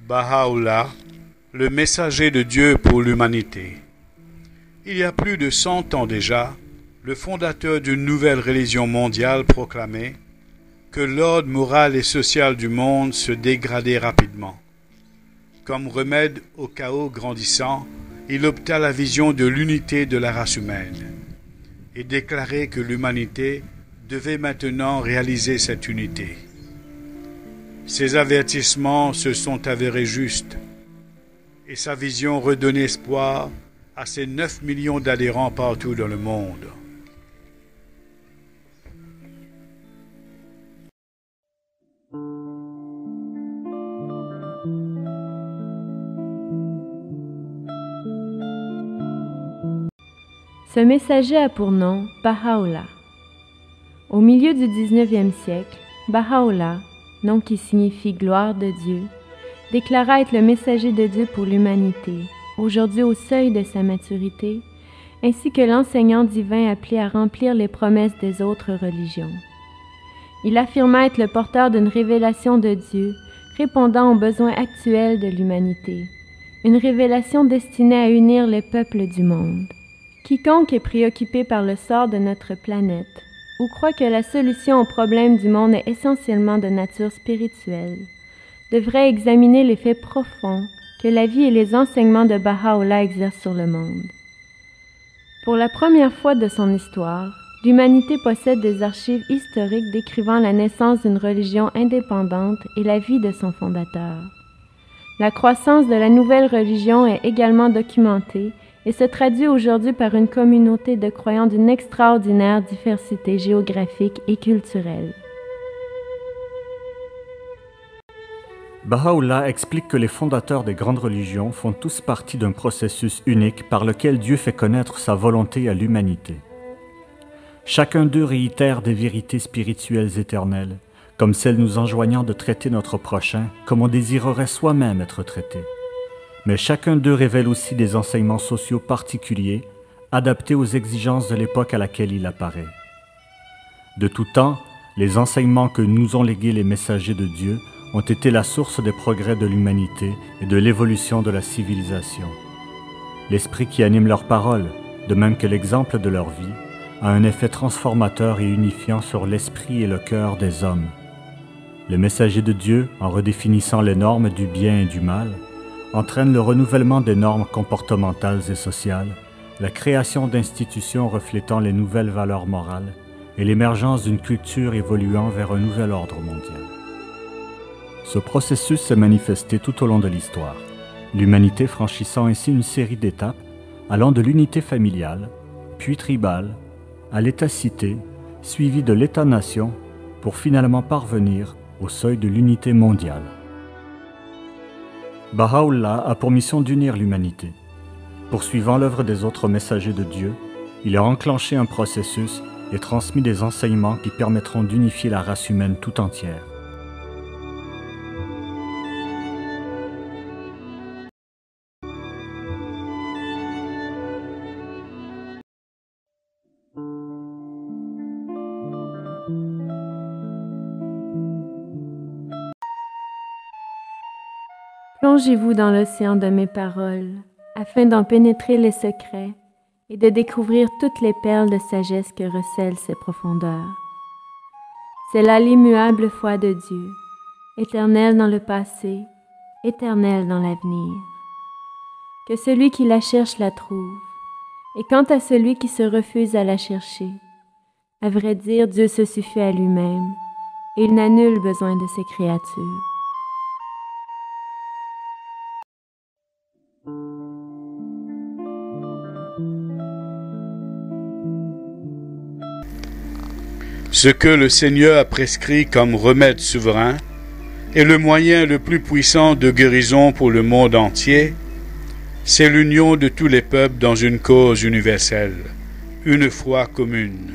Baha'u'llah, le messager de Dieu pour l'humanité. Il y a plus de 100 ans déjà, le fondateur d'une nouvelle religion mondiale proclamait que l'ordre moral et social du monde se dégradait rapidement. Comme remède au chaos grandissant, il opta la vision de l'unité de la race humaine et déclarait que l'humanité devait maintenant réaliser cette unité. Ses avertissements se sont avérés justes et sa vision redonne espoir à ses 9 millions d'adhérents partout dans le monde. Ce messager a pour nom Baha'u'llah. Au milieu du XIXe siècle, Baha'u'llah, nom qui signifie gloire de Dieu, déclara être le messager de Dieu pour l'humanité, aujourd'hui au seuil de sa maturité, ainsi que l'enseignant divin appelé à remplir les promesses des autres religions. Il affirma être le porteur d'une révélation de Dieu, répondant aux besoins actuels de l'humanité, une révélation destinée à unir les peuples du monde. Quiconque est préoccupé par le sort de notre planète ou croit que la solution aux problèmes du monde est essentiellement de nature spirituelle, devrait examiner l'effet profond que la vie et les enseignements de Baha'u'llah exercent sur le monde. Pour la première fois de son histoire, l'humanité possède des archives historiques décrivant la naissance d'une religion indépendante et la vie de son fondateur. La croissance de la nouvelle religion est également documentée et se traduit aujourd'hui par une communauté de croyants d'une extraordinaire diversité géographique et culturelle. Baha'u'llah explique que les fondateurs des grandes religions font tous partie d'un processus unique par lequel Dieu fait connaître sa volonté à l'humanité. Chacun d'eux réitère des vérités spirituelles éternelles, comme celles nous enjoignant de traiter notre prochain comme on désirerait soi-même être traité. Mais chacun d'eux révèle aussi des enseignements sociaux particuliers, adaptés aux exigences de l'époque à laquelle il apparaît. De tout temps, les enseignements que nous ont légués les messagers de Dieu ont été la source des progrès de l'humanité et de l'évolution de la civilisation. L'esprit qui anime leurs paroles, de même que l'exemple de leur vie, a un effet transformateur et unifiant sur l'esprit et le cœur des hommes. Le messager de Dieu, en redéfinissant les normes du bien et du mal, entraîne le renouvellement des normes comportementales et sociales, la création d'institutions reflétant les nouvelles valeurs morales et l'émergence d'une culture évoluant vers un nouvel ordre mondial. Ce processus s'est manifesté tout au long de l'histoire, l'humanité franchissant ainsi une série d'étapes allant de l'unité familiale, puis tribale, à l'État-cité, suivi de l'État-nation, pour finalement parvenir au seuil de l'unité mondiale. Baha'u'llah a pour mission d'unir l'humanité. Poursuivant l'œuvre des autres messagers de Dieu, il a enclenché un processus et transmis des enseignements qui permettront d'unifier la race humaine tout entière. Plongez-vous dans l'océan de mes paroles, afin d'en pénétrer les secrets et de découvrir toutes les perles de sagesse que recèlent ses profondeurs. C'est là l'immuable foi de Dieu, éternelle dans le passé, éternelle dans l'avenir. Que celui qui la cherche la trouve, et quant à celui qui se refuse à la chercher, à vrai dire, Dieu se suffit à lui-même, et il n'a nul besoin de ses créatures. Ce que le Seigneur a prescrit comme remède souverain est le moyen le plus puissant de guérison pour le monde entier, c'est l'union de tous les peuples dans une cause universelle, une foi commune.